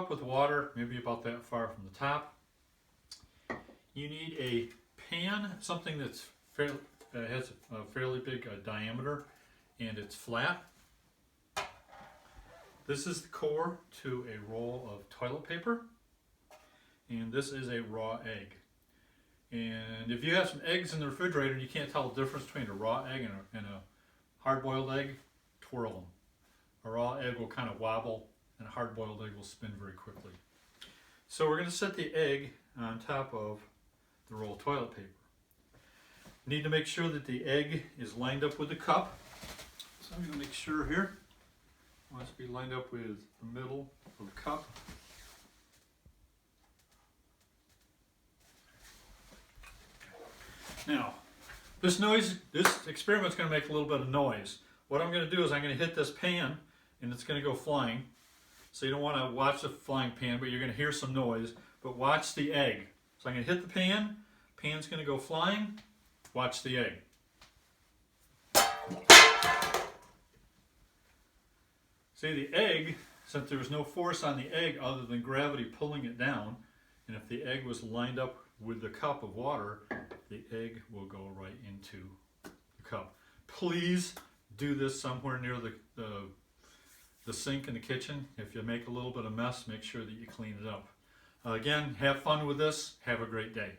cup with water, maybe about that far from the top. You need a pan, something that's has a fairly big diameter and it's flat. This is the core to a roll of toilet paper, and this is a raw egg. And if you have some eggs in the refrigerator and you can't tell the difference between a raw egg and a hard-boiled egg, twirl them. A raw egg will kind of wobble and a hard-boiled egg will spin very quickly. So we're going to set the egg on top of the roll of toilet paper. Need to make sure that the egg is lined up with the cup. So I'm going to make sure here. It wants to be lined up with the middle of the cup. Now, this experiment's going to make a little bit of noise. What I'm going to do is I'm going to hit this pan and it's going to go flying. So you don't want to watch the flying pan, but you're going to hear some noise. But watch the egg. So I'm going to hit the pan. Pan's going to go flying. Watch the egg. See, the egg, since there was no force on the egg other than gravity pulling it down, and if the egg was lined up with the cup of water, the egg will go right into the cup. Please do this somewhere near the sink in the kitchen. If you make a little bit of mess, make sure that you clean it up. Again, have fun with this. Have a great day.